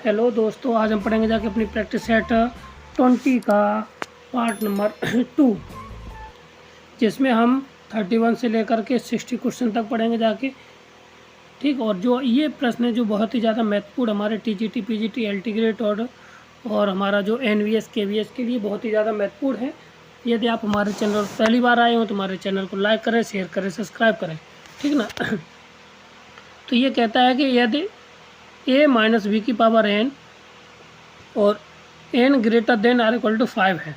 Hello दोस्तों, आज हम पढ़ेंगे जाके अपनी प्रैक्टिस सेट 20 का पार्ट नंबर 2, जिसमें हम 31 से लेकर के 60 क्वेश्चन तक पढ़ेंगे जाके। ठीक, और जो ये प्रश्न है जो बहुत ही ज़्यादा महत्वपूर्ण हमारे टीजीटी, पीजीटी, एलटी ग्रेड और हमारा जो एनवीएस, केवीएस के लिए बहुत ही ज़्यादा महत्वपूर्ण है। यदि आप हमारे चैनल पर पहली बार आए हो तो हमारे चैनल को लाइक करें, शेयर करें, सब्सक्राइब करें, ठीक ना। तो ये कहता है कि यदि a माइनस बी की पावर n और n greater than or equal to 5 है,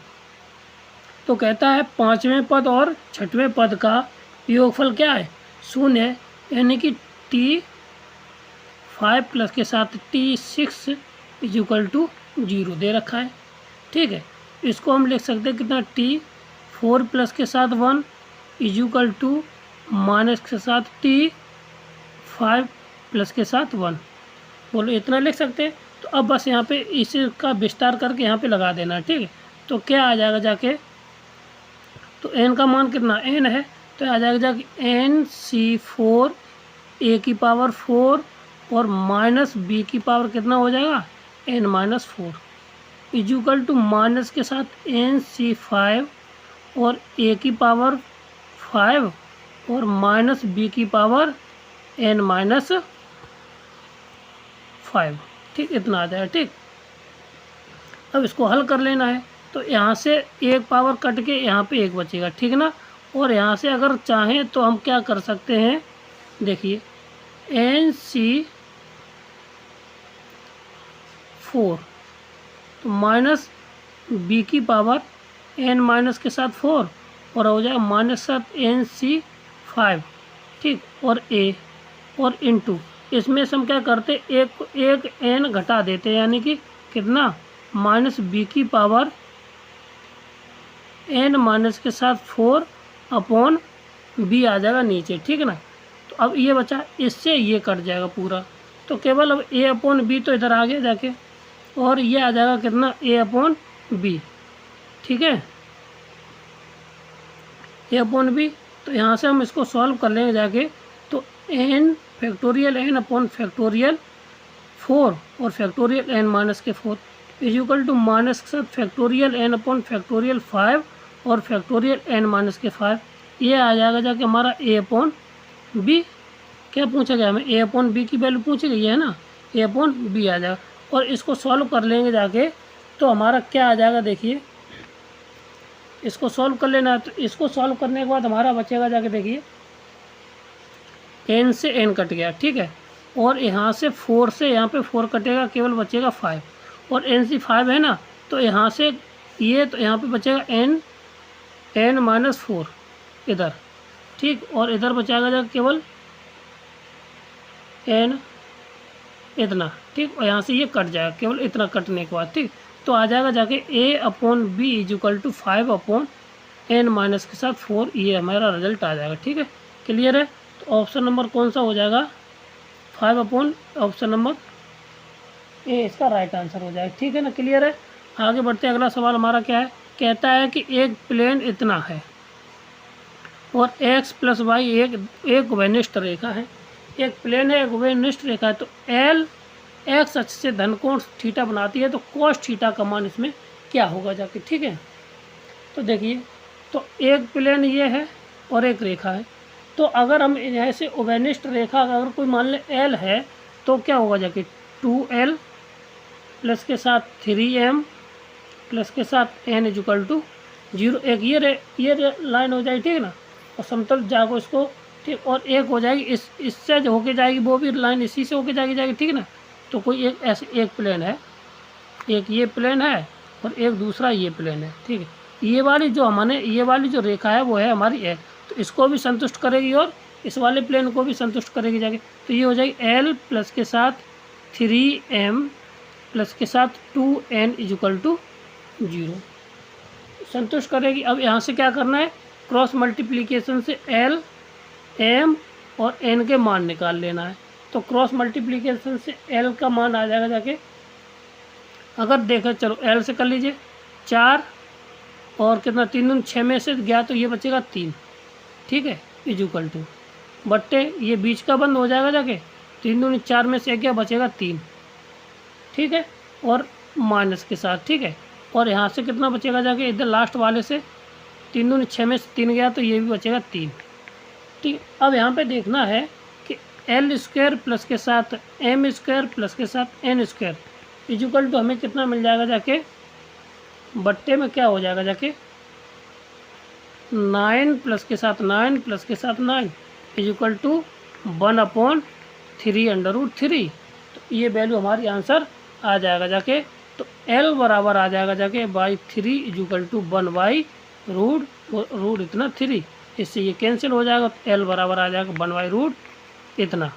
तो कहता है पाँचवें पद और छठवें पद का योगफल क्या है, शून्य है। यानी कि t5 प्लस के साथ t6 इज इक्वल टू 0 दे रखा है। ठीक है, इसको हम लिख सकते हैं कितना, t4 प्लस के साथ 1 इज इक्वल टू माइनस के साथ t5 प्लस के साथ 1। बोलो इतना लिख सकते हैं। तो अब बस यहाँ पे इसका विस्तार करके यहाँ पे लगा देना। ठीक है, तो क्या आ जाएगा जाके, तो n का मान कितना n है, तो आ जाएगा जाके nc4 a की पावर 4 और माइनस b की पावर कितना हो जाएगा n minus 4 equal to minus के साथ nc5 और a की पावर 5 और माइनस b की पावर n माइनस 5। ठीक, इतना आ जाएगा। ठीक, अब इसको हल कर लेना है। तो यहाँ से एक पावर कट के यहाँ पे एक बचेगा, ठीक ना। और यहाँ से अगर चाहें तो हम क्या कर सकते हैं, देखिए nc4 तो माइनस b की पावर n माइनस के साथ 4 और हो जाएगा माइनस साथ nc5। ठीक, और a और इनटू इसमें से हम क्या करते, एक n घटा देते हैं, यानी कि कितना, माइनस b की पावर n माइनस के साथ 4 अपॉन b आ जाएगा नीचे। ठीक है ना। तो अब ये बचा, इससे ये कट जाएगा पूरा, तो केवल अब a अपॉन b तो इधर आ गया जाके, और ये आ जाएगा कितना, a अपॉन b। ठीक है, a अपॉन b। तो यहाँ से हम इसको सॉल्व कर लेंगे जाके, तो n factorial n upon factorial 4 और फैक्टोरियल n माइनस के 4 इज इक्वल टू माइनस के साथ फैक्टोरियल n अपॉन फैक्टोरियल 5 और फैक्टोरियल n माइनस के 5। ये आ जाएगा जाके हमारा a अपॉन b। क्या पूछा गया हमें, a अपॉन b की वैल्यू पूछी गई है ना, a अपॉन b आ जाएगा। और इसको सॉल्व कर लेंगे जाके, तो हमारा क्या आ जाएगा, देखिए इसको सॉल्व कर लेना है। तो इसको सॉल्व करने के बाद हमारा बचेगा जाके, देखिए n से n कट गया। ठीक है, और यहाँ से 4 से यहाँ पे 4 कटेगा, केवल बचेगा 5 और nc5 है ना, तो यहाँ से ये, तो यहाँ पे बचेगा n माइनस 4 इधर। ठीक, और इधर बचाएगा जाकर केवल n इतना। ठीक, और यहाँ से ये कट जाएगा केवल इतना कटने के बाद। ठीक, तो आ जाएगा जाके a upon b is equal to 5 upon n minus के साथ 4। ये हमारा रिजल्ट आ जाएगा। ठीक है, क्लियर है। तो ऑप्शन नंबर कौन सा हो जाएगा, 5 अपॉन ऑप्शन नंबर ए इसका राइट आंसर हो जाएगा। ठीक है ना, क्लियर है। आगे बढ़ते हैं, अगला सवाल हमारा क्या है, कहता है कि एक प्लेन इतना है और x प्लस वाई एक वनिष्ठ रेखा है। एक प्लेन है, एक वनिष्ठ रेखा है, तो l x अक्ष से धन कोण थीटा बनाती है, तो cos थीटा का मान इसमें क्या होगा जाके। ठीक है, तो देखिए, तो एक प्लेन ये है और एक रेखा है, तो अगर हम ऐसे वनिष्ठ रेखा अगर कोई मान ले l है, तो क्या होगा जाके 2l प्लस के साथ 3m प्लस के साथ n इज इक्वल टू 0। एक ये लाइन हो जाएगी, ठीक है ना, और समतल जाको इसको। ठीक, और एक हो जाएगी इससे जो होके जाएगी, वो भी लाइन इसी से होके जाएगी। ठीक है ना, तो कोई एक ऐसे एक प्लेन है, एक ये प्लेन है और एक दूसरा ये प्लेन है। ठीक है, ये वाली जो रेखा है वो है हमारी l, तो इसको भी संतुष्ट करेगी और इस वाले प्लेन को भी संतुष्ट करेगी जाके। तो ये हो जाएगी l प्लस के साथ 3m प्लस के साथ 2n इज इक्वल टू 0 संतुष्ट करेगी। अब यहाँ से क्या करना है, क्रॉस मल्टीप्लिकेशन से l m और n के मान निकाल लेना है। तो क्रॉस मल्टीप्लिकेशन से l का मान आ जाएगा जाके, अगर देखो चलो l से कर लीजिए 4 और कितना 3 दूनी 6 में से गया, तो ये बचेगा 3। ठीक है, इज इक्वल टू बट्टे ये बीच का बंद हो जाएगा जाके, 3 दूनी 4 में से एक गया, बचेगा 3। ठीक है, और माइनस के साथ, ठीक है। और यहाँ से कितना बचेगा जाके इधर लास्ट वाले से, 3 दूनी 6 में से 3 गया तो ये भी बचेगा 3, ठीक। अब यहाँ पे देखना है कि एल स्क्वायर प्लस के साथ एम स्क्वायर प्लस के साथ एन स्क्वायर इक्वल टू हमें कितना मिल जाएगा जाके, बट्टे में क्या हो जाएगा जाके 9 प्लस के साथ 9 प्लस के साथ 9 इक्वल टू 1/3 तो ये वैल्यू हमारी आंसर आ जाएगा जाके। तो L बराबर आ जाएगा जाके बाई 3 इक्वल टू 1/रूट इतना 3, इससे ये कैंसिल हो जाएगा तो L बराबर आ जाएगा 1/रूट इतना,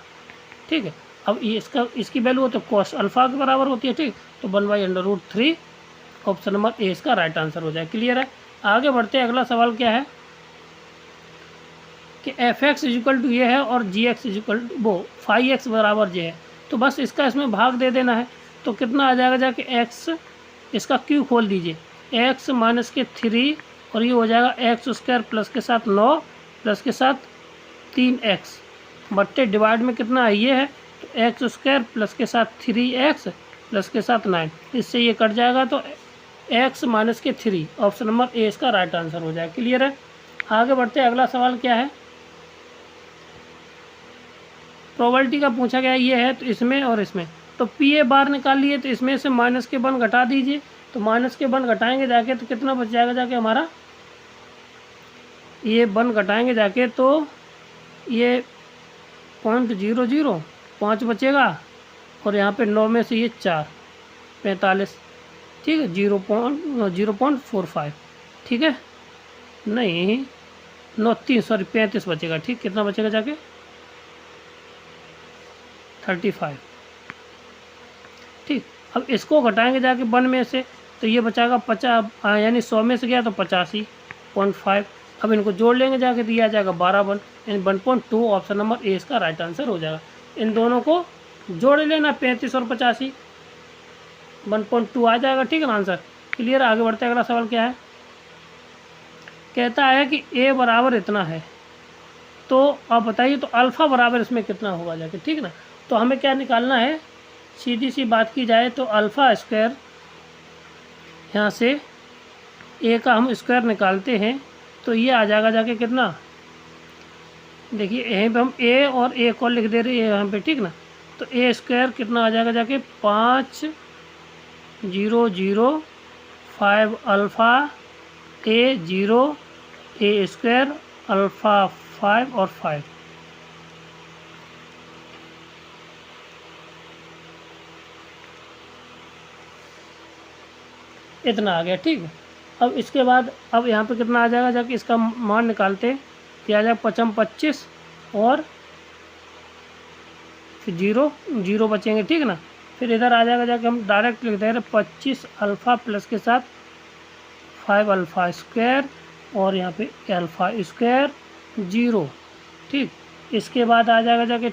ठीक है। अब ये इसकी वैल्यू हो तो कॉस अल्फ़ा के बराबर होती है, ठीक। तो 1/√3 ऑप्शन नंबर ए इसका राइट आंसर हो जाए। क्लियर है। आगे बढ़ते हैं, अगला सवाल क्या है कि f(x) इक्वल टू ये है और g(x) इक्वल टू वो 5x बराबर j है, तो बस इसका इसमें भाग दे देना है। तो कितना आ जाएगा जाके x, इसका क्यू खोल दीजिए, x माइनस के 3 और ये हो जाएगा x² प्लस के साथ 9 प्लस के साथ 3x बट्टे डिवाइड में कितना है ये है, तो x² प्लस के साथ 3x प्लस के साथ 9, इससे ये कट जाएगा तो x माइनस के 3 ऑप्शन नंबर ए इसका राइट आंसर हो जाएगा। क्लियर है। आगे बढ़ते हैं, अगला सवाल क्या है, प्रोबेबिलिटी का पूछा गया ये है, तो इसमें और इसमें तो पी ए बार निकाल लिए, तो इसमें से माइनस के 1 घटा दीजिए, तो माइनस के 1 घटाएंगे जाके तो कितना बच जाएगा जाके हमारा, ये 1 घटाएंगे जाके तो ये 0.005 बचेगा और यहाँ पे 9 में से ये 4 45, ठीक है, 0.45, ठीक है, नहीं 35 बचेगा, ठीक। कितना बचेगा जाके 35, ठीक। अब इसको घटाएंगे जाके 1 में से, तो ये बचाएगा 50, यानी 100 में से गया तो 85.5। अब इनको जोड़ लेंगे जाके तो ये आ जाएगा 12 यानी 1.2 ऑप्शन नंबर ए इसका राइट आंसर हो जाएगा। इन दोनों को जोड़ लेना, 35 और 85, 1.2 आ जाएगा, ठीक है ना आंसर। क्लियर। आगे बढ़ते हैं, अगला सवाल क्या है, कहता है कि ए बराबर इतना है, तो आप बताइए तो अल्फ़ा बराबर इसमें कितना होगा जाके, ठीक ना। तो हमें क्या निकालना है, सीधी सी बात की जाए तो अल्फ़ा स्क्वायर, यहाँ से ए का हम स्क्वायर निकालते हैं तो ये आ जाएगा जाके कितना, देखिए यहीं पे हम ए और ए को लिख दे रहे हैं यहाँ पे, ठीक ना। तो ए स्क्वायर कितना आ जाएगा जाके 5005 अल्फ़ा ए 0 ए स्क्वायर अल्फ़ा 5 और 5, इतना आ गया, ठीक है। अब इसके बाद अब यहाँ पे कितना आ जाएगा जाके इसका मान निकालते हैं, क्या आ जाएगा 25 और फिर 0 बचेंगे, ठीक है ना। फिर इधर आ जाएगा जाके हम डायरेक्ट लिख दे रहे 25 अल्फ़ा प्लस के साथ 5 अल्फ़ा स्क्वायर और यहाँ पे अल्फ़ा स्क्वायर 0, ठीक। इसके बाद आ जाएगा जाके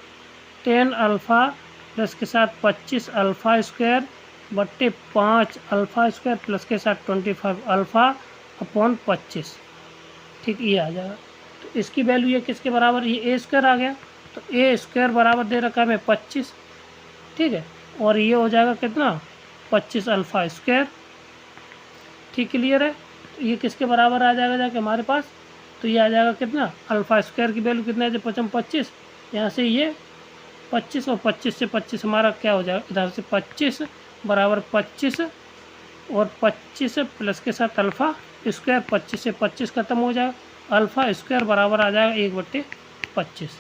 10 अल्फ़ा प्लस के साथ 25 अल्फ़ा स्क्वायर बट्टे 5 अल्फ़ा स्क्वायर प्लस के साथ 25 अल्फ़ा अपॉन 25, ठीक, ये आ जाएगा। तो इसकी वैल्यू ये किसके बराबर, ये ए स्क्वायर आ गया, तो ए स्क्वायर बराबर दे रखा है हमें 25, ठीक है, और ये हो जाएगा कितना 25 अल्फ़ा स्क्वायर, ठीक। क्लियर है। तो ये किसके बराबर आ जाएगा जाके हमारे पास, तो ये आ जाएगा कितना, अल्फ़ा स्क्वायर की वैल्यू कितना है, 25, यहाँ से ये 25 और 25 से 25 हमारा क्या हो जाएगा, इधर से 25 बराबर 25 और 25 प्लस के साथ अल्फ़ा स्क्वायर, 25 से 25 खत्म हो जाएगा, अल्फ़ा स्क्वायर बराबर आ जाएगा 1/25,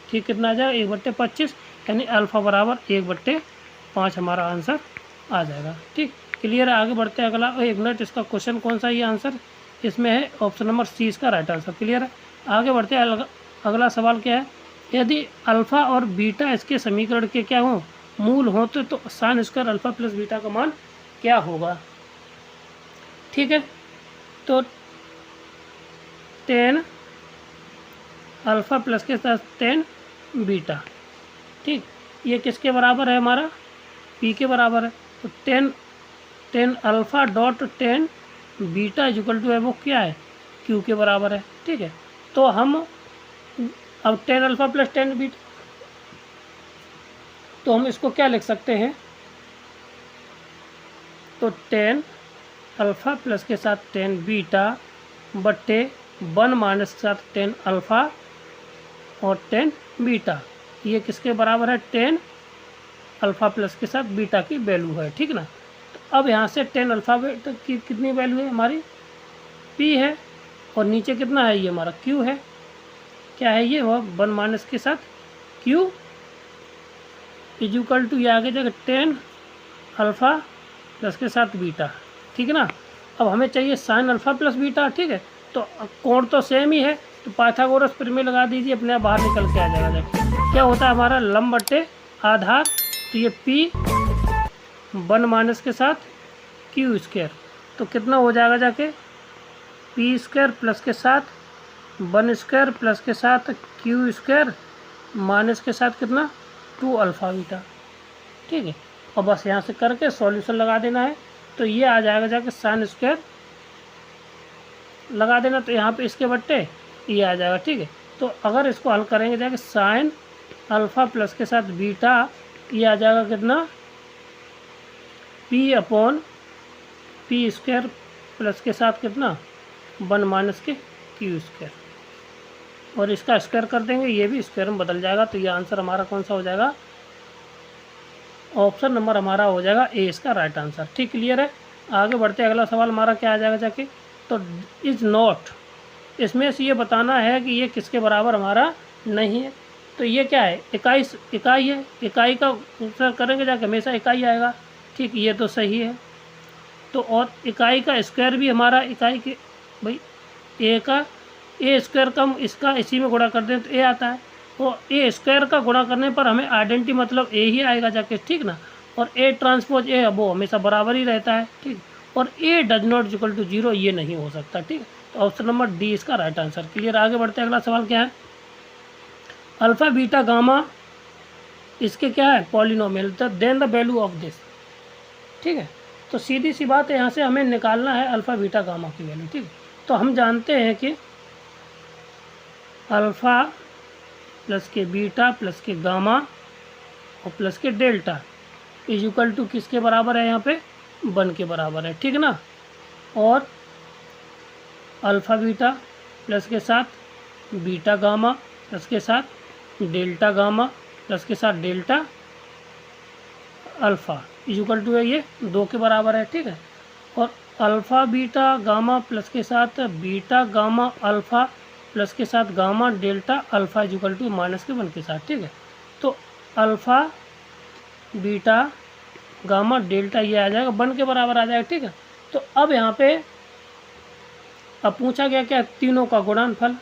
ठीक। कितना आ जाएगा 1/25, यानी अल्फ़ा बराबर 1/5 हमारा आंसर आ जाएगा, ठीक। क्लियर है। आगे बढ़ते हैं, अगला 1 मिनट, इसका क्वेश्चन कौन सा, ये आंसर इसमें है ऑप्शन नंबर सी इसका राइट आंसर। क्लियर है। आगे बढ़ते हैं, अगला सवाल क्या है, यदि अल्फ़ा और बीटा इसके समीकरण के क्या हों, मूल हो तो sine square alpha plus beta का मान क्या होगा, ठीक है। तो 10 अल्फ़ा प्लस के साथ 10 बीटा, ठीक, ये किसके बराबर है, हमारा पी के बराबर है। तो 10 alpha dot 10 beta equal to है वो क्या है, क्यू के बराबर है, ठीक है। तो हम अब 10 अल्फ़ा प्लस 10 बीटा, तो हम इसको क्या लिख सकते हैं, तो 10 अल्फ़ा प्लस के साथ 10 बीटा बट्टे 1 माइनस के साथ 10 अल्फ़ा और 10 बीटा, ये किसके बराबर है? 10 अल्फ़ा प्लस के साथ बीटा की वैल्यू है, ठीक ना। तो अब यहाँ से 10 अल्फ़ा की कितनी वैल्यू है हमारी? पी है, और नीचे कितना है? ये हमारा क्यू है। क्या है ये? वह 1 माइनस के साथ क्यू इक्वल टू, ये आगे जाकर 10 अल्फ़ा प्लस के साथ बीटा, ठीक है ना। अब हमें चाहिए साइन अल्फ़ा प्लस बीटा, ठीक है। तो कोण तो सेम ही है, तो पाइथागोरस प्रमेय लगा दीजिए, अपने आप बाहर निकल के आ जाएगा। क्या होता है हमारा? लंब बट्टे आधार, तो ये पी 1 माइनस के साथ क्यू स्क्वायर, तो कितना हो जाएगा जाके? पी स्क्वायर प्लस के साथ 1 स्क्वायर प्लस के साथ क्यू स्क्वायर माइनस के साथ कितना? 2 अल्फ़ा बीटा, ठीक है। और बस यहाँ से करके सॉल्यूशन लगा देना है, तो ये आ जाएगा जाके साइन स्क्वायर लगा देना, तो यहाँ पे इसके बट्टे ये आ जाएगा, ठीक है। तो अगर इसको हल करेंगे जाके साइन अल्फ़ा प्लस के साथ बीटा, ये आ जाएगा कितना? P upon P square plus के साथ कितना? 1 माइनस के क्यू स्क्वायर, और इसका स्क्वायर कर देंगे, ये भी स्क्वायर में बदल जाएगा। तो ये आंसर हमारा कौन सा हो जाएगा? ऑप्शन नंबर हमारा हो जाएगा ए, इसका राइट आंसर। ठीक, क्लियर है। आगे बढ़ते हैं, अगला सवाल हमारा क्या आ जाएगा जाके? तो इज़ नॉट, इसमें से ये बताना है कि ये किसके बराबर हमारा नहीं है। तो ये क्या है? इकाई है, इकाई का उत्तर करेंगे जाके हमेशा इकाई आएगा, ठीक, ये तो सही है। तो और इकाई का स्क्वायर भी हमारा इकाई के, भाई ए का ए स्क्वायर का इसका इसी में गुणा कर दें तो ए आता है, तो ए स्क्वायर का गुणा करने पर हमें आइडेंटिटी मतलब ए ही आएगा जाके, ठीक ना। और ए ट्रांसपोज ए वो हमेशा बराबर ही रहता है, ठीक। और ए डज नॉट इक्वल टू 0, ये नहीं हो सकता, ठीक। तो ऑप्शन नंबर डी इसका राइट आंसर। क्लियर। आगे बढ़ते हैं, अगला सवाल क्या है? अल्फ़ा बीटा गामा इसके क्या है? पॉलिनोमियल, तो then the value of this, ठीक है। तो सीधी सी बात है, यहाँ से हमें निकालना है अल्फ़ा बीटा गामा की वैल्यू, ठीक। तो हम जानते हैं कि अल्फ़ा प्लस के बीटा प्लस के गामा और प्लस के डेल्टा इज इक्वल टू किसके बराबर है? यहाँ पे 1 के बराबर है, ठीक ना। और अल्फ़ा बीटा प्लस के साथ बीटा गामा प्लस के साथ डेल्टा गामा प्लस के साथ delta alpha is equal to है, ये 2 के बराबर है, ठीक है। और अल्फ़ा बीटा गामा प्लस के साथ बीटा गामा अल्फ़ा प्लस के साथ gamma delta alpha is equal to -1 के साथ, ठीक है। तो अल्फ़ा बीटा गामा डेल्टा ये आ जाएगा 1 के बराबर आ जाएगा, ठीक है। तो अब यहाँ पे अब पूछा गया क्या? तीनों का गुणनफल।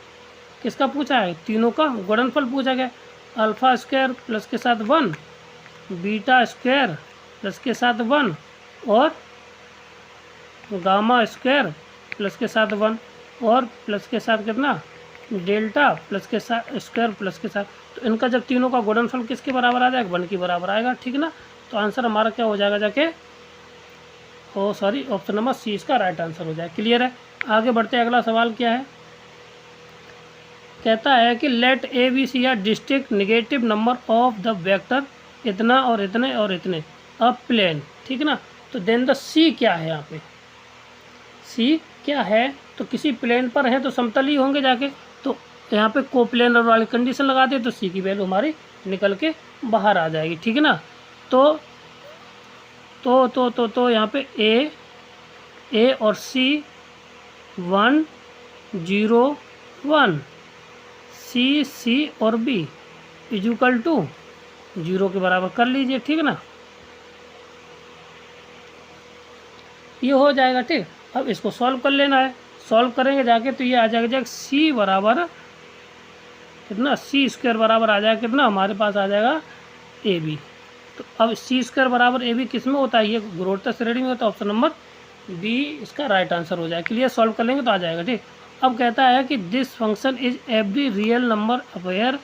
किसका पूछा है? तीनों का गुणनफल पूछा गया। अल्फ़ा स्क्वायर प्लस के साथ 1, बीटा स्क्वायर प्लस के साथ 1 और गामा स्क्वायर प्लस के साथ 1 और प्लस के साथ कितना? डेल्टा प्लस के साथ स्क्वायर प्लस के साथ। तो इनका जब तीनों का गुणनफल किसके बराबर आ जाएगा? 1 के बराबर आएगा, ठीक ना। तो आंसर हमारा क्या हो जाएगा जाके? ऑप्शन नंबर सी इसका राइट आंसर हो जाएगा। क्लियर है। आगे बढ़ते हैं, अगला सवाल क्या है? कहता है कि let A B C are distinct negative number of the vector इतना और इतने और इतने अ प्लेन, ठीक ना। तो देन द सी क्या है? यहाँ पे सी क्या है? तो किसी प्लेन पर है तो समतल ही होंगे जाके। तो यहाँ पे कोप्लेनर वाली कंडीशन लगा दे तो सी की वैल्यू हमारी निकल के बाहर आ जाएगी, ठीक है ना। तो यहाँ पे ए और सी 1 0 1, सी और बी इज इक्वल टू 0 के बराबर कर लीजिए, ठीक है ना। ये हो जाएगा, ठीक। अब इसको सॉल्व कर लेना है। सॉल्व करेंगे जाके तो ये आ जाएगा सी बराबर कितना? सी स्क्वायर बराबर आ जाएगा कितना? हमारे पास आ जाएगा ए बी। तो अब सी स्क्वायर बराबर ए बी किस में होता है? ये गुणोत्तर श्रेणी में होता है। ऑप्शन नंबर बी इसका राइट आंसर हो जाएगा। क्लियर। सॉल्व कर लेंगे तो आ जाएगा, ठीक। अब कहता है कि this function is every real number where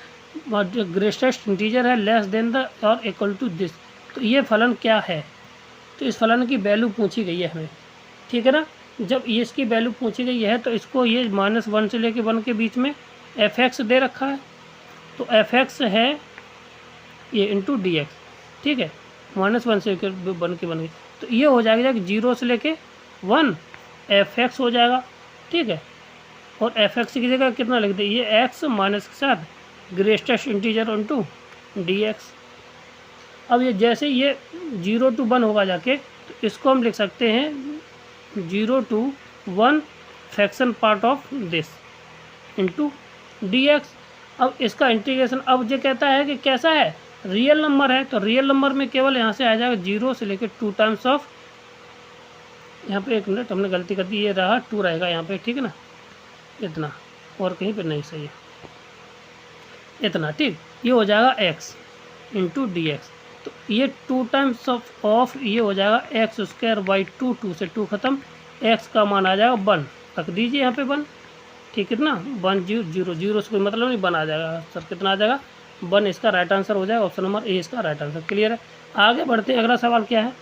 greatest integer है लेस देन द और इक्वल टू दिस। तो ये फलन क्या है? तो इस फलन की वैल्यू पूछी गई है हमें, ठीक है ना। जब ये इसकी वैल्यू पूछी गई है तो इसको ये -1 से लेके 1 के बीच में f(x) दे रखा है। तो f(x) है ये इंटू डी एक्स, ठीक है। -1 से 1 के बन गई। तो ये हो जाएगा 0 से लेके 1 fx हो जाएगा, ठीक है। और fx की जगह कितना लिख दे, ये x माइनस के साथ ग्रेटेस्ट इंटीजर इंटू dx। अब ये जैसे ये 0 to 1 होगा जाके, तो इसको हम लिख सकते हैं 0 to 1 fraction part of this into dx। अब इसका इंटीग्रेशन, अब ये कहता है कि कैसा है, रियल नंबर है, तो रियल नंबर में केवल यहाँ से आ जाएगा 0 से लेकर 2 टाइम्स ऑफ, यहाँ पे 1 मिनट हमने गलती कर दी, ये रहा 2 रहेगा यहाँ पे, ठीक है ना, इतना, और कहीं पे नहीं, सही है इतना, ठीक। ये हो जाएगा x इंटू dx। तो ये 2 टाइम्स ऑफ ये हो जाएगा एक्स स्क्वायर बाई 2, 2 से 2 खत्म, x का मान आ जाएगा 1, रख दीजिए यहाँ पे 1, ठीक है ना, 1 0 0 से कोई मतलब नहीं, 1 आ जाएगा सर, कितना आ जाएगा 1, इसका राइट आंसर हो जाएगा, ऑप्शन नंबर ए इसका राइट आंसर। क्लियर है, आगे बढ़ते हैं। अगला सवाल क्या है,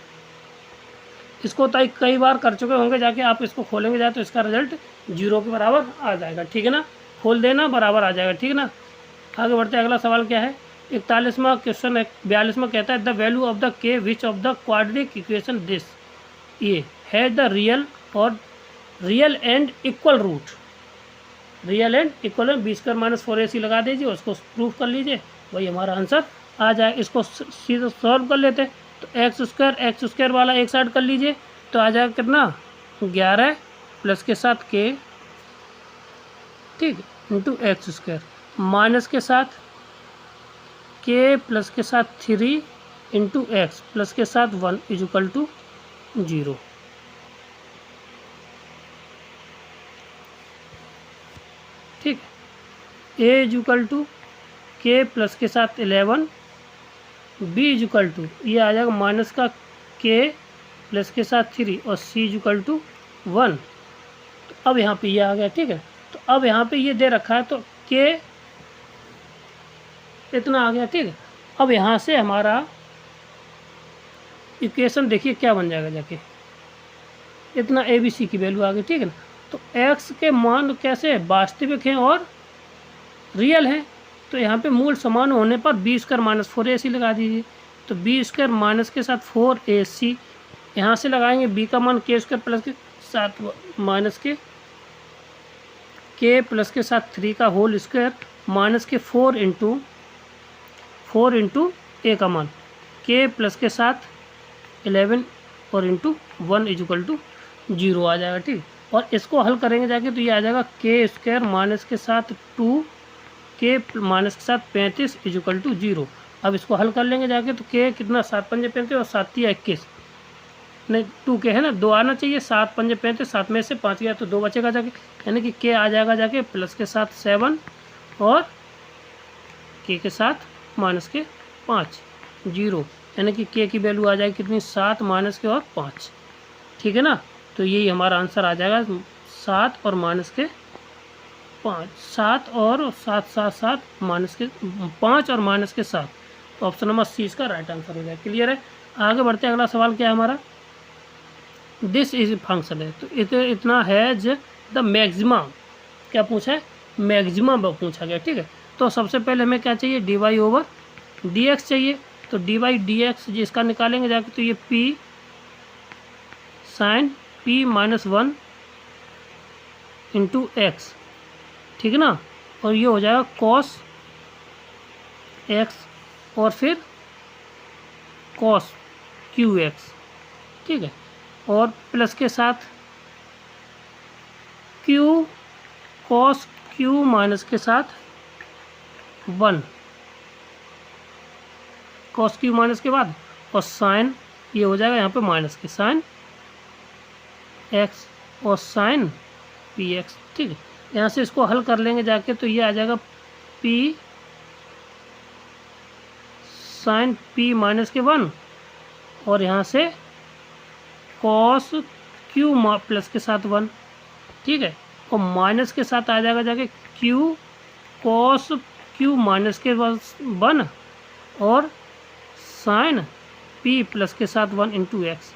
इसको तो कई बार कर चुके होंगे, जाके आप इसको खोलेंगे जाए तो इसका रिजल्ट 0 के बराबर आ जाएगा, ठीक है ना, खोल देना बराबर आ जाएगा, ठीक है ना। आगे बढ़ते हैं। अगला सवाल क्या है, 41वां क्वेश्चन है, 42वां कहता है द वैल्यू ऑफ द के which of the quadratic equation this ये है the real and equal root, real and equal B square minus 4ac लगा दीजिए, उसको प्रूफ कर लीजिए, वही हमारा आंसर आ जाए। इसको सीधे सॉल्व कर लेते हैं, तो एक्स स्क्वायर वाला एक साइड कर लीजिए, तो आ जाएगा कितना 11 प्लस के साथ के, ठीक, इंटू एक्स स्क्वायर माइनस के साथ के प्लस के साथ 3 इंटू एक्स प्लस के साथ 1 इजुकल टू 0। ठीक, ए इजुकल टू के प्लस के साथ 11, बी इजुकल टू ये आ जाएगा माइनस का के प्लस के साथ 3 और सी इजुकल टू 1। तो अब यहाँ पे ये आ गया, ठीक है। तो अब यहाँ पे ये दे रखा है, तो के इतना आ गया, ठीक है। अब यहाँ से हमारा इक्वेशन देखिए क्या बन जाएगा, जाके इतना ए बी सी की वैल्यू आ गई, ठीक है ना। तो एक्स के मान कैसे वास्तविक हैं और रियल हैं, तो यहाँ पे मूल समान होने पर बी स्क्वायर माइनस 4ac लगा दीजिए, तो बी स्क्वायर माइनस के साथ 4ac यहाँ से लगाएंगे, बी का मान के स्क्वायर प्लस के साथ माइनस के प्लस के साथ 3 का होल स्क्वायर माइनस के 4 इंटू ए का मान के प्लस के साथ 11 और इंटू 1 इजुकल टू 0 आ जाएगा, ठीक। और इसको हल करेंगे जाके, तो ये आ जाएगा के स्क्वायर माइनस के साथ 2 के माइनस के साथ 35 इजुकल टू 0। अब इसको हल कर लेंगे जाके, तो के कितना 7 पंजे 35 और 7 तिया 21, नहीं 2 के है ना, 2 आना चाहिए, 7 पंजे 35, 7 में से 5 गया तो 2 बचेगा जाके, यानी कि के आ जाएगा जाके प्लस के साथ 7 और के साथ माइनस के 5 0, यानी कि के की वैल्यू आ जाएगी कितनी 7 माइनस के और 5, ठीक है ना। तो यही हमारा आंसर आ जाएगा 7 और माइनस के 5, 7 और 7 माइनस के 5 और माइनस के 7, तो ऑप्शन नंबर सी इसका राइट आंसर हो जाएगा। क्लियर है, आगे बढ़ते हैं। अगला सवाल क्या है हमारा, दिस इज फंक्शन है, तो इतना है द मैक्सिमा, क्या पूछा है, मैक्सिमा पूछा गया, ठीक है। तो सबसे पहले हमें क्या चाहिए, D Y over D X चाहिए, तो डी वाई डी एक्स जिसका निकालेंगे जाके, तो ये P sine P minus 1 into X, ठीक है ना, और ये हो जाएगा कॉस एक्स और फिर कॉस क्यू एक्स, ठीक है, और प्लस के साथ क्यू कॉस क्यू माइनस के साथ 1 कॉस क्यू माइनस के बाद, और साइन ये हो जाएगा यहाँ पे माइनस के साइन एक्स और साइन पी एक्स, ठीक है। यहाँ से इसको हल कर लेंगे जाके, तो ये आ जाएगा पी साइन पी माइनस के 1 और यहाँ से कॉस क्यू प्लस के साथ 1, ठीक है, और माइनस के साथ आ जाएगा जाके क्यू कॉस क्यू माइनस के 1 और साइन पी प्लस के साथ 1 इंटू एक्स,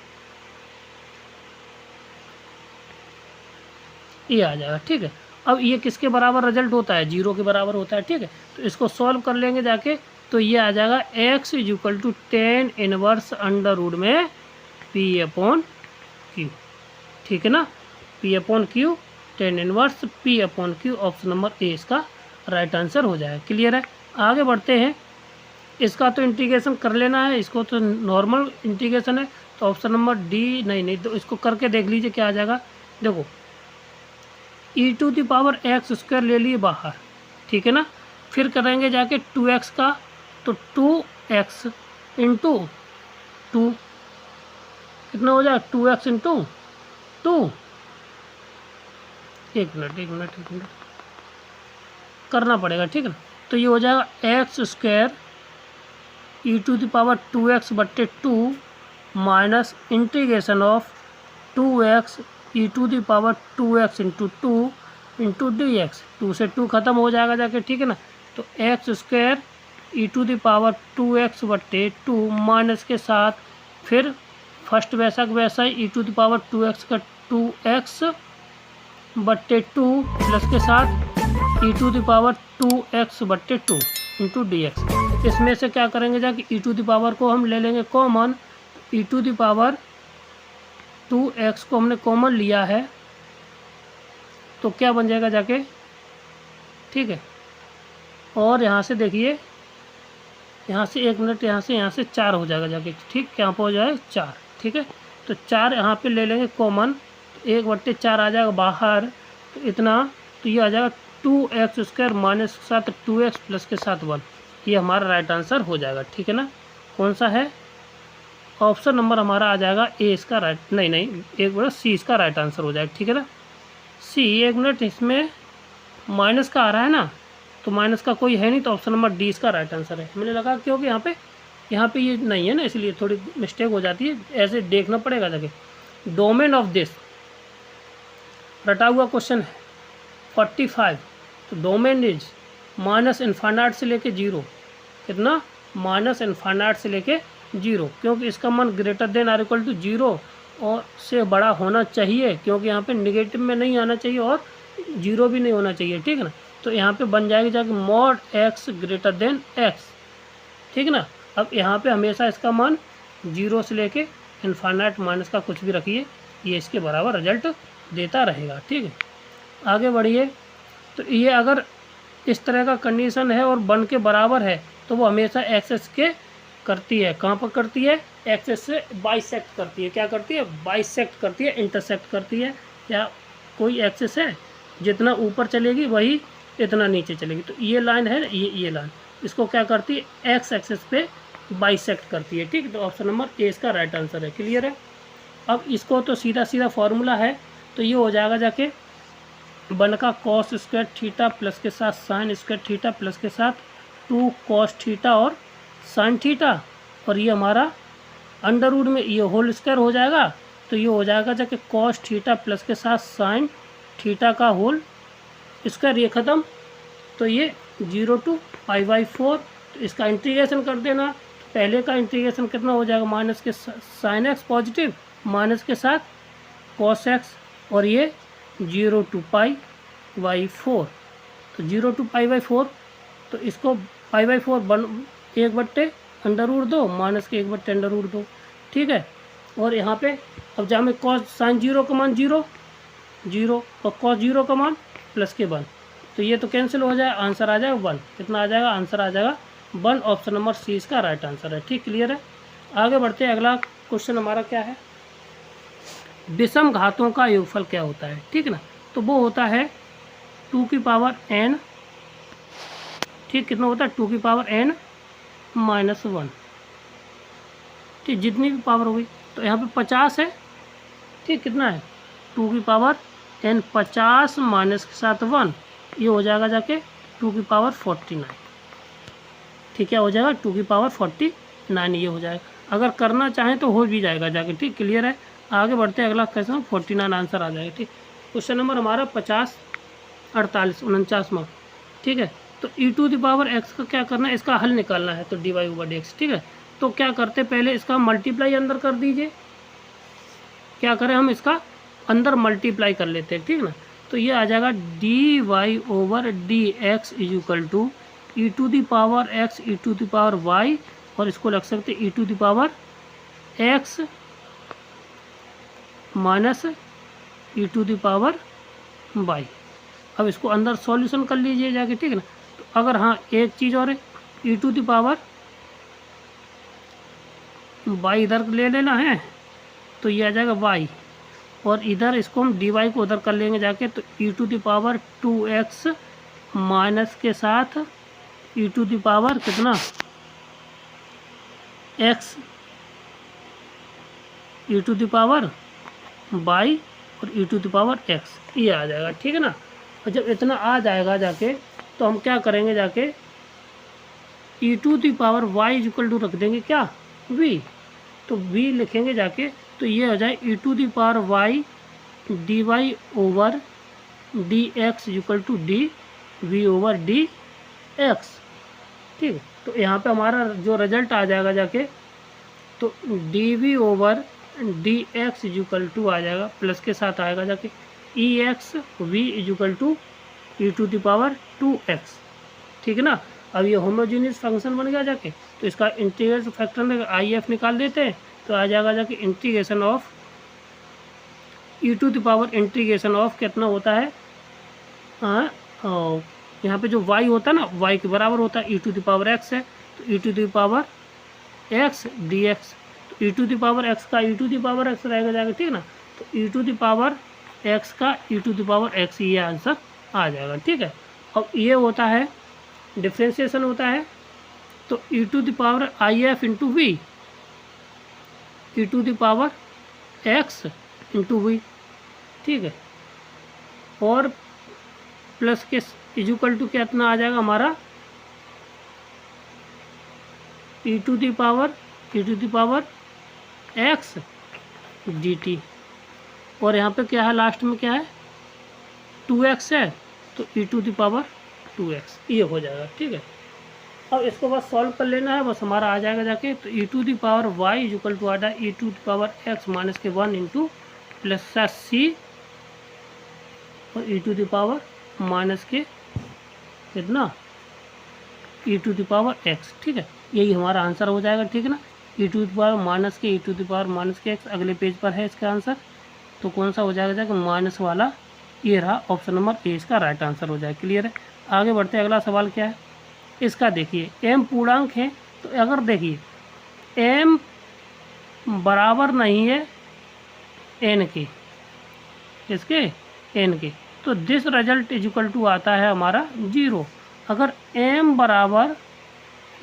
ये आ जाएगा, ठीक है। अब ये किसके बराबर रिजल्ट होता है, 0 के बराबर होता है, ठीक है। तो इसको सॉल्व कर लेंगे जाके, तो ये आ जाएगा x is equal to 10 inverse under root में पी अपॉन क्यू, ठीक है ना, P upon Q ten inverse P upon Q, option number A इसका राइट आंसर हो जाएगा। क्लियर है, आगे बढ़ते हैं। इसका तो इंटीग्रेशन कर लेना है, इसको तो नॉर्मल इंटीग्रेशन है, तो ऑप्शन नंबर डी नहीं, तो इसको करके देख लीजिए क्या आ जाएगा। देखो e⁻x² ले लिए बाहर, ठीक है ना, फिर करेंगे जाके 2x का, तो 2x इंटू 2 कितना हो जाएगा, 2x इंटू 2, एक मिनट करना पड़ेगा, ठीक है ना, तो ये हो जाएगा x² e⁻2x/2 minus integration of 2x e⁻2x into 2 into dx, 2 से 2 खत्म हो जाएगा जाके, ठीक है ना, तो x² e⁻2x/2 माइनस के साथ फिर फर्स्ट वैसा वैसा ही e⁻2x का 2x/2 प्लस के साथ e⁻2x/2 इंटू dx। इसमें से क्या करेंगे जाके e⁻ को हम ले लेंगे कॉमन, e⁻2x को हमने कॉमन लिया है, तो क्या बन जाएगा जाके, ठीक है, और यहाँ से देखिए, यहाँ से एक मिनट, यहाँ से 4 हो जाएगा जाके, ठीक, क्या हो जाए 4, ठीक है, तो 4 यहाँ पे ले लेंगे कॉमन, 1/4 आ जाएगा बाहर, तो इतना, तो ये आ जाएगा 2x² माइनस के साथ 2x प्लस के साथ 1, ये हमारा राइट आंसर हो जाएगा, ठीक है ना। कौन सा है, ऑप्शन नंबर हमारा आ जाएगा ए इसका राइट, नहीं एक मिनट, सी इसका राइट आंसर हो जाएगा, ठीक है ना, सी, एक मिनट, इसमें माइनस का आ रहा है ना, तो माइनस का कोई है नहीं, तो ऑप्शन नंबर डी इसका राइट आंसर है। मैंने लगा क्योंकि यहाँ पे ये नहीं है ना, इसलिए थोड़ी मिस्टेक हो जाती है, ऐसे देखना पड़ेगा जाके। डोमेन ऑफ दिस रटा हुआ क्वेश्चन है 45, तो डोमेन इज माइनस इनफाइनाइट से लेके 0, कितना, माइनस इनफाइनाइट से लेके 0, क्योंकि इसका मान greater than or equal to 0 और से बड़ा होना चाहिए, क्योंकि यहाँ पे निगेटिव में नहीं आना चाहिए और 0 भी नहीं होना चाहिए, ठीक है ना, तो यहाँ पे बन जाएगी जाके mod x greater than x, ठीक है ना। अब यहाँ पे हमेशा इसका मान 0 से लेके इनफाइनाइट माइनस का कुछ भी रखिए, ये इसके बराबर रिजल्ट देता रहेगा, ठीक है। आगे बढ़िए, तो ये अगर इस तरह का कंडीशन है और 1 के बराबर है, तो वो हमेशा एक्सेस के करती है, कहाँ पर करती है, एक्सेस से बाइसेक्ट करती है, क्या करती है, बाइसेक्ट करती है, इंटरसेक्ट करती है, या कोई एक्सेस है जितना ऊपर चलेगी वही इतना नीचे चलेगी, तो ये लाइन है, ये लाइन इसको क्या करती है, एक्स एक्सेस पे बाइसेक्ट करती है, ठीक, तो ऑप्शन नंबर ए इसका राइट आंसर है। क्लियर है, अब इसको तो सीधा फॉर्मूला है, तो ये हो जाएगा जाके 1 का cos² थीटा प्लस के साथ sin² थीटा प्लस के साथ 2 cos थीटा और sin थीटा, और ये हमारा अंडर रूट में ये होल स्क्वायर हो जाएगा, तो ये हो जाएगा जाके cos थीटा प्लस के साथ sin थीटा का होल स्क्वायर, ये ख़त्म, तो ये 0 to π/4, तो इसका इंटीग्रेशन कर देना, पहले का इंटीग्रेशन कितना हो जाएगा, माइनस के sin x पॉजिटिव माइनस के साथ cos x, और ये 0 to π/4, तो 0 to π/4, तो इसको π/4 1/√2 माइनस के 1/√2, ठीक है, और यहाँ पे अब जहाँ में cos sin 0 का मान 0 और cos 0 का मान प्लस के 1, तो ये तो कैंसिल हो जाए, आंसर आ जाएगा 1, कितना आ जाएगा, आंसर आ जाएगा 1, ऑप्शन नंबर सी इसका राइट आंसर है, ठीक, क्लियर है। आगे बढ़ते हैं, अगला क्वेश्चन हमारा क्या है, विषम घातों का योगफल क्या होता है, ठीक है ना, तो वो होता है 2n, ठीक, कितना होता है 2n - 1, ठीक, जितनी भी पावर होगी, तो यहाँ पे 50 है, ठीक, कितना है 2n 50 माइनस के साथ 1, ये हो जाएगा जाके 249, ठीक, क्या हो जाएगा 249, ये हो जाएगा, अगर करना चाहें तो हो भी जाएगा जाके, ठीक, क्लियर है। आगे बढ़ते हैं, अगला क्वेश्चन 49 आंसर आ जाएगा, ठीक, क्वेश्चन नंबर हमारा 50 48 49वां, ठीक है, तो e⁻x का क्या करना है, इसका हल निकालना है, तो dy/dx, ठीक है, तो क्या करते पहले इसका मल्टीप्लाई अंदर कर दीजिए, क्या करें हम इसका अंदर मल्टीप्लाई कर लेते हैं, ठीक है ना, तो ये आ जाएगा dy/dx = e⁻x e⁻y, और इसको लग सकते e⁻x minus E to the power Y. अब इसको अंदर सॉल्यूशन कर लीजिए जाके, ठीक है ना। तो अगर हाँ एक चीज़ और है, e to the power Y इधर ले लेना है तो ये आ जाएगा वाई, और इधर इसको हम डी वाई को उधर कर लेंगे जाके, तो e to the power 2x minus के साथ ई टू द पावर कितना x e to the power y और e to the power x, ये आ जाएगा, ठीक है ना। और जब इतना आ जाएगा जाके तो हम क्या करेंगे जाके, e to the power y equal to रख देंगे क्या v, तो v लिखेंगे जाके, तो ये हो जाए e to the power y d Y over D x equal to d v over D x, ठीक है। तो यहाँ पे हमारा जो रिजल्ट आ जाएगा जाके, तो d v over D x equal to आ जाएगा, प्लस के साथ आएगा जाके e x v equal to e to the power 2x, ठीक है ना। अब ये होमोजीनियस फंक्शन बन गया जाके, तो इसका इंटीग्रेशन फैक्टर आई एफ निकाल देते हैं, तो आ जाएगा जाके integration of E to the power integration of कितना होता है, यहाँ पे जो y होता है ना, y के बराबर होता है e to the power x है, तो e to the power x dx, तो e to the power x का e to the power x रहेगा जाएगा, ठीक है ना। तो e to the power x का e to the power x, ये आंसर आ जाएगा, ठीक है। अब ये होता है डिफ्रेंशिएशन होता है, तो e to the power I F into v, e to the power x into v, ठीक है। और प्लस के इक्वल टू कितना आ जाएगा हमारा, e to the power x dt, और यहाँ पे क्या है लास्ट में, क्या है 2x है, तो e to the power 2x, ये हो जाएगा, ठीक है। अब इसको बस सॉल्व कर लेना है, बस हमारा आ जाएगा जाके, तो e to the power y equal to आ जाए e to the power x minus के 1 इंटू प्लस c और e to the power minus के कितना e to the power x, ठीक है। यही हमारा आंसर हो जाएगा, ठीक है ना। ई टू द पावर माइनस के ई टू द पावर माइनस के x अगले पेज पर है इसका आंसर, तो कौन सा हो जाएगा जाके माइनस वाला, ये रहा ऑप्शन नंबर ए, इसका राइट आंसर हो जाएगा। क्लियर है। आगे बढ़ते हैं, अगला सवाल क्या है इसका, देखिए m पूर्णांक है, तो अगर देखिए m बराबर नहीं है n के, इसके n के, तो this result is equal to आता है हमारा 0। अगर m बराबर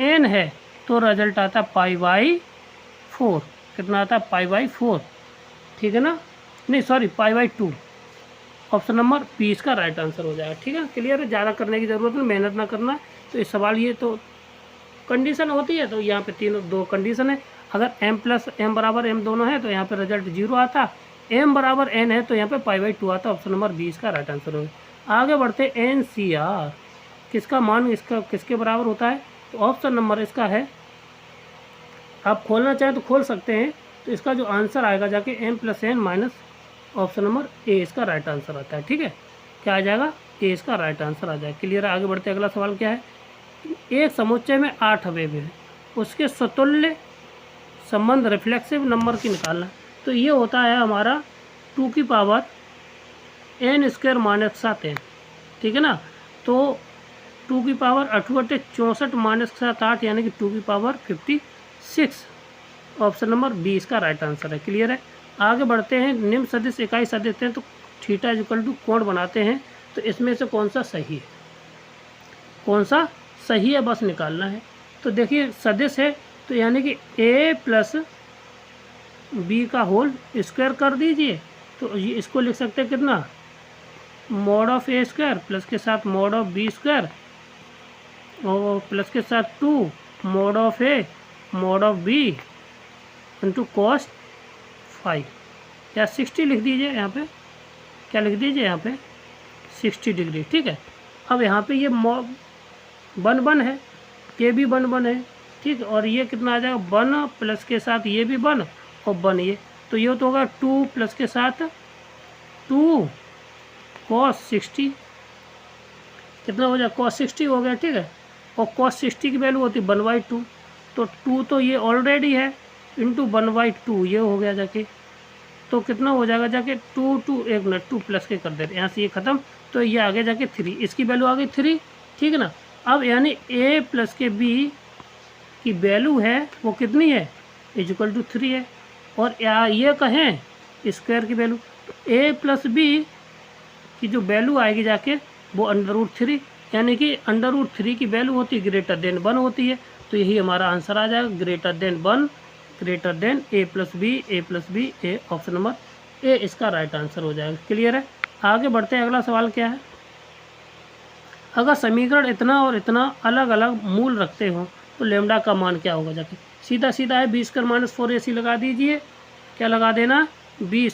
n है तो रिजल्ट आता है π/4, कितना आता है π/4, ठीक है ना, नहीं सॉरी π/2, ऑप्शन नंबर बी इसका राइट आंसर हो जाएगा, ठीक है। क्लियर है, ज़्यादा करने की ज़रूरत नहीं, मेहनत ना करना। तो इस सवाल ये तो कंडीशन होती है, तो यहाँ पे दो कंडीशन है, अगर m बराबर m दोनों है तो यहाँ पे रिजल्ट 0 आता, m बराबर n है तो यहाँ पे π/2 आता, ऑप्शन नंबर बी इसका राइट आंसर होगा। आगे बढ़ते NCR, किसका मान इसका किसके बराबर होता है, तो ऑप्शन नंबर इसका है, आप खोलना चाहें तो खोल सकते हैं, तो इसका जो आंसर आएगा जाके m+n minus option number A इसका राइट आंसर आता है, ठीक है। क्या आ जाएगा, ए इसका राइट आंसर आ जाएगा। क्लियर है। आगे बढ़ते अगला सवाल क्या है, एक समुच्चय में 8 अवयव है, उसके स्वतुल्य संबंध रिफ्लेक्सिव नंबर की निकालना। तो ये होता है हमारा 2 की पावर n² माइनस 7n, ठीक है ना। तो 2 की पावर 8/64 माइनस 7 यानी कि 2 की पावर 56, ऑप्शन नंबर बी इसका राइट आंसर है। क्लियर है। आगे बढ़ते हैं, निम्न सदिश इकाई सदिश हैं, तो थीटा इक्वल टू कोण बनाते हैं, तो इसमें से कौन सा सही है, कौन सा सही है बस निकालना है। तो देखिए सदिश है, तो यानी कि a प्लस बी का होल स्क्वायर कर दीजिए, तो ये इसको लिख सकते हैं कितना, mod of a square plus के साथ मॉड ऑफ b स्क्वायर और प्लस के साथ 2 mod of a mod of b into cos 5 या 60 लिख दीजिए, यहाँ पे क्या लिख दीजिए, यहाँ पे 60 डिग्री, ठीक है। अब यहाँ पे ये 1 है, ये भी 1 है, ठीक है, और ये कितना आ जाएगा 1 प्लस के साथ ये भी 1 और 1 ये, तो ये तो होगा 2 प्लस के साथ 2 cos 60, कितना हो जाएगा cos 60 हो गया, ठीक है। और cos 60 की वैल्यू होती है 1/2, तो 2 तो ये ऑलरेडी है इंटू 1/2 ये हो गया जाके तो कितना हो जाएगा जाके 2 एक मिनट 2 प्लस के कर देते, यहाँ से ये ख़त्म, तो ये आगे जाके 3, इसकी वैल्यू आ गई 3, ठीक है ना। अब यानी a प्लस के b की वैल्यू है वो कितनी है, इक्वल टू 3 है, और ये कहें स्क्वायर की वैल्यू, तो a प्लस b की जो वैल्यू आएगी जाके वो √3, यानी कि √3 की वैल्यू होती है ग्रेटर देन 1 होती है, तो यही हमारा आंसर आ जाएगा, greater than 1 greater than a plus B A, option number A इसका राइट आंसर हो जाएगा। क्लियर है। आगे बढ़ते हैं, अगला सवाल क्या है, अगर समीकरण इतना और इतना अलग अलग मूल रखते हो तो लेमडा का मान क्या होगा जाके, सीधा सीधा है, b² - 4ac लगा दीजिए, क्या लगा देना, b² -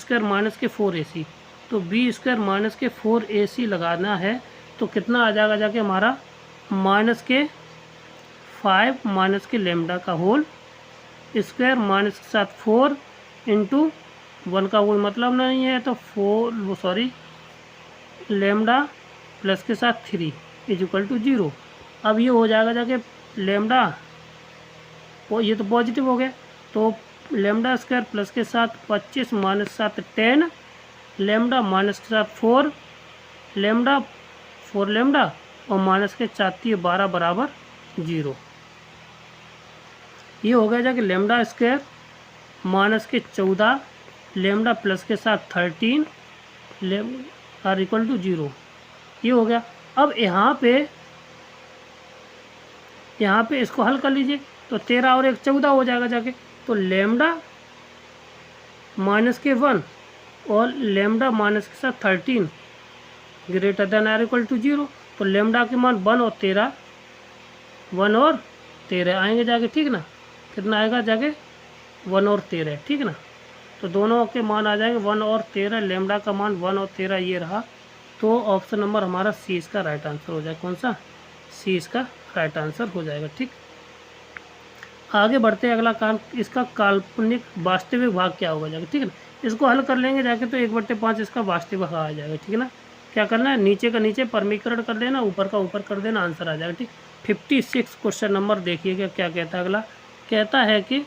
4ac, तो b² - 4ac लगाना है, तो कितना आ जाएगा जाके हमारा -5 के लेमडा का होल स्क्वायर माइनस के साथ 4 इंटू 1 का कोई मतलब नहीं है, तो 4 लेमडा प्लस के साथ 3 इक्वल टू 0। अब ये हो जाएगा जाके लेमडा, वो ये तो पॉजिटिव हो गया, तो लेमडा स्क्वायर प्लस के साथ 25 माइनस 7 10, लेमडा माइनस के साथ 4 लेमडा और माइनस के 4 12 बराबर 0। ये हो गया जाके लेमडा स्क्वायर माइनस के 14 लेमडा प्लस के साथ 13 आर इक्वल टू 0, ये हो गया। अब यहाँ पे इसको हल कर लीजिए, तो 13 और 1 14 हो जाएगा जाके, तो लेमडा माइनस के 1 और लेमडा माइनस के साथ 13 greater than or equal to 0, तो लेमडा के मान 1 और 13 आएंगे जाके, ठीक ना, कितना आएगा जाके 1 और 13, ठीक ना, तो दोनों के मान आ जाएंगे 1 और 13, लेमडा का मान 1 और 13 ये रहा, तो ऑप्शन नंबर हमारा सी इसका राइट आंसर हो जाएगा, कौन सा, सी इसका राइट आंसर हो जाएगा। ठीक, आगे बढ़ते हैं, अगला काम, इसका काल्पनिक वास्तविक भाग क्या होगा जाके, ठीक है ना, इसको हल कर लेंगे जाके, तो 1/5 इसका वास्तविक भाग आ जाएगा, ठीक है ना। क्या करना है, नीचे का नीचे परमीकरण कर देना, ऊपर का ऊपर कर देना, आंसर आ जाएगा। ठीक, 56 क्वेश्चन नंबर देखिएगा क्या कहता है अगला, कहता है कि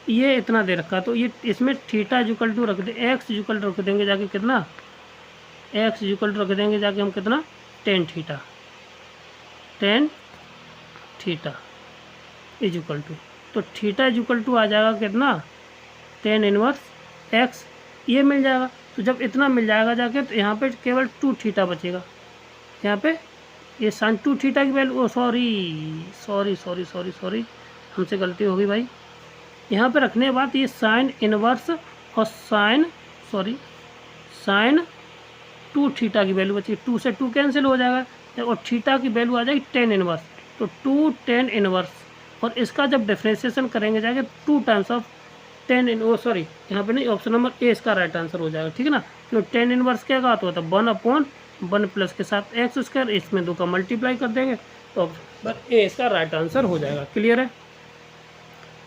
ये इतना दे रखा, तो ये इसमें थीटा इक्वल टू रख दे, एक्स इक्वल टू रख देंगे जाके, कितना, एक्स इक्वल टू रख देंगे जाके हम कितना, tan थीटा इक्वल टू, तो थीटा इक्वल टू आ जाएगा कितना, tan इनवर्स एक्स, ये मिल जाएगा। तो जब इतना मिल जाएगा जाके, तो यहाँ पे केवल 2 थीटा बचेगा, यहाँ पे ये sin 2 थीटा की वैल्यू, सॉरी हमसे गलती होगी भाई, यहाँ पे रखने के बाद ये साइन इनवर्स और साइन 2 थीटा की वैल्यू बचेगी, 2 से 2 कैंसिल हो जाएगा और थीटा की वैल्यू आ जाएगी tan इनवर्स, तो 2 tan इनवर्स, और इसका जब डिफ्रेंशिएशन करेंगे जाके 2 टाइम्स ऑफ tan यहाँ पे नहीं, ऑप्शन नंबर ए इसका राइट आंसर हो जाएगा, ठीक है ना। क्यों, tan इनवर्स क्या बात होता है, 1/1 प्लस के साथ एक्स स्क्वायर, इसमें 2 का मल्टीप्लाई कर देंगे, तो ऑप्शन ए इसका राइट आंसर हो जाएगा। क्लियर है।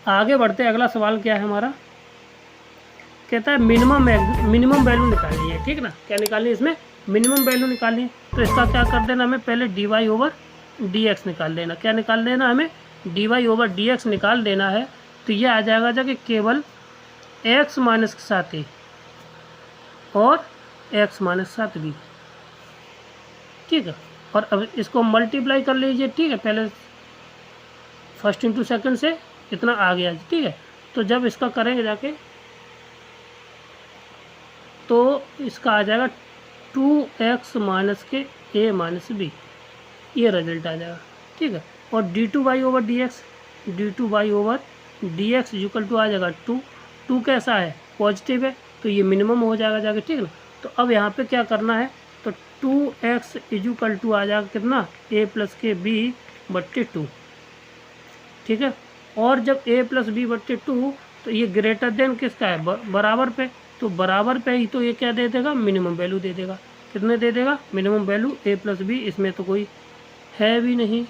आगे बढ़ते हैं, अगला सवाल क्या है हमारा, कहता है मिनिमम वैल्यू निकालनी है, ठीक है ना, क्या निकालनी है, इसमें मिनिमम वैल्यू निकालनी है, तो इसका क्या कर देना, हमें पहले dy/dx निकाल देना, क्या निकाल देना, हमें dy/dx निकाल देना है, तो ये आ जाएगा जाके केवल x माइनस के साथ a और x माइनस के साथ b, ठीक है, और अब इसको मल्टीप्लाई कर लीजिए, ठीक है, पहले फर्स्ट इंटू सेकंड से इतना आ गया, ठीक है, तो जब इसका करेंगे जाके, तो इसका आ जाएगा 2x माइनस के a माइनस b, ये रिजल्ट आ जाएगा, ठीक है, और d2y/dx इक्वल टू आ जाएगा 2 कैसा है, पॉजिटिव है, तो ये मिनिमम हो जाएगा जाके, ठीक है ना। तो अब यहाँ पे क्या करना है, तो 2x इक्वल टू आ जाएगा कितना, a प्लस के b/2, ठीक है, और जब a प्लस b/2, तो ये ग्रेटर देन किसका है, बराबर पे, तो बराबर पे ही तो ये क्या दे देगा, मिनिमम वैल्यू दे देगा, कितने दे देगा, minimum value a plus b, इसमें तो कोई है भी नहीं,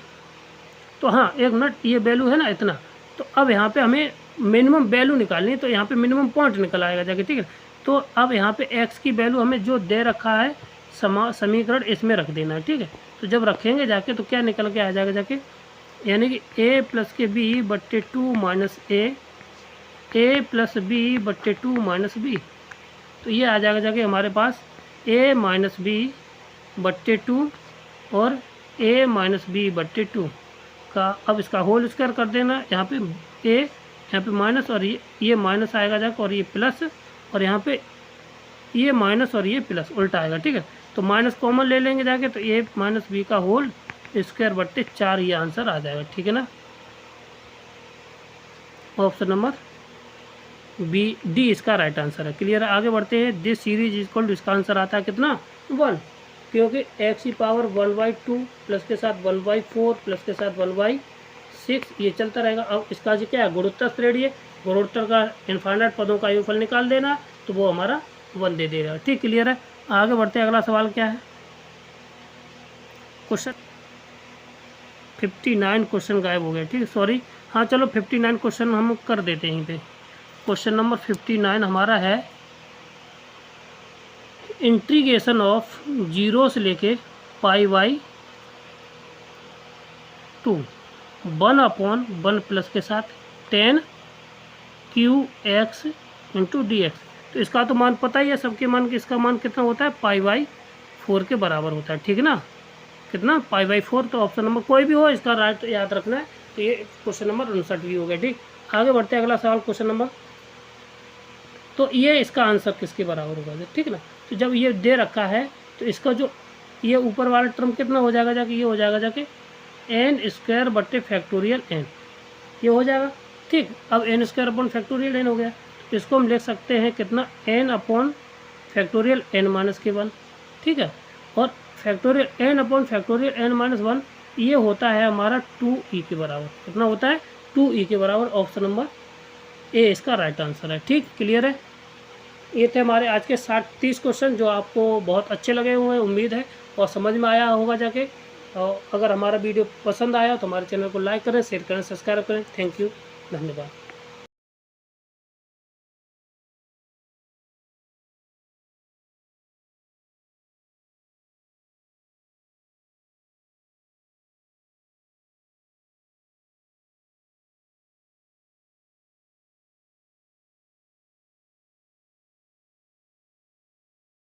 तो हाँ एक मिनट, ये वैल्यू है ना इतना, तो अब यहाँ पे हमें मिनिमम वैल्यू निकालनी है, तो यहाँ पे मिनिमम पॉइंट निकल आएगा जाके, ठीक है। तो अब यहाँ पे x की वैल्यू हमें जो दे रखा है समीकरण, इसमें रख देना है, ठीक है, तो जब रखेंगे जाके, तो क्या निकल के आ जाएगा जाके, यानी कि a प्लस के b/2 minus a plus b/2 minus b, तो ये आ जाएगा जाके हमारे पास a माइनस बी बट्टे 2 और a माइनस बी बट्टे 2 का, अब इसका होल स्क्वायर कर देना। यहाँ पे a, यहाँ पे माइनस, और ये माइनस आएगा जाके, और ये प्लस, और यहाँ पे ये माइनस और ये प्लस उल्टा आएगा। ठीक है, तो माइनस कॉमन ले लेंगे जाके, तो a माइनस बी का होल स्क्वायर बट्टे 4 ये आंसर आ जाएगा। ठीक है ना, ऑप्शन नंबर बी डी इसका राइट आंसर है। क्लियर है, आगे बढ़ते हैं। दिस सीरीज इक्वल टू, इसका आंसर आता है कितना 1, क्योंकि एक्स की पावर 1/2 प्लस के साथ 1/4 प्लस के साथ 1/6 ये चलता रहेगा। अब इसका जो क्या है, गुणोत्तर श्रेणी है, गुणोत्तर का इनफाइनाइट पदों का योगफल निकाल देना, तो वो हमारा 1 दे देगा। ठीक, क्लियर है, आगे बढ़ते हैं। अगला सवाल क्या है, क्वेश्चन 59 क्वेश्चन गायब हो गया। ठीक है, सॉरी, हाँ चलो 59 क्वेश्चन हम कर देते हैं यहीं पे। क्वेश्चन नंबर 59 हमारा है इंटीग्रेशन ऑफ 0 से लेके π/2 1/1 प्लस के साथ 10 QX इंटू DX। तो इसका तो मान पता ही है सबके मान कि इसका मान कितना होता है, π/4 के बराबर होता है। ठीक है ना, कितना π/4। तो ऑप्शन नंबर कोई भी हो इसका राइट याद रखना है। तो ये क्वेश्चन नंबर 59 भी हो गया। ठीक, आगे बढ़ते हैं। अगला सवाल क्वेश्चन नंबर, तो ये इसका आंसर किसके बराबर होगा। ठीक है ना, तो जब ये दे रखा है तो इसका जो ये ऊपर वाला टर्म कितना हो जाएगा जाके, ये हो जाएगा जाके n² बट्टे फैक्टोरियल n, ये हो जाएगा। ठीक, अब n² अपॉन फैक्टोरियल n हो गया, तो इसको हम लिख सकते हैं कितना, n अपॉन फैक्टोरियल n-1। ठीक है, और factorial n upon factorial n-1 ये होता है हमारा 2e के बराबर। कितना होता है, 2e के बराबर। ऑप्शन नंबर ए इसका राइट आंसर है। ठीक, क्लियर है, ये थे हमारे आज के 30 क्वेश्चन जो आपको बहुत अच्छे लगे हुए हैं, उम्मीद है, और समझ में आया होगा जाके। और अगर हमारा वीडियो पसंद आया तो हमारे चैनल को लाइक करें, शेयर करें, सब्सक्राइब करें। थैंक यू, धन्यवाद।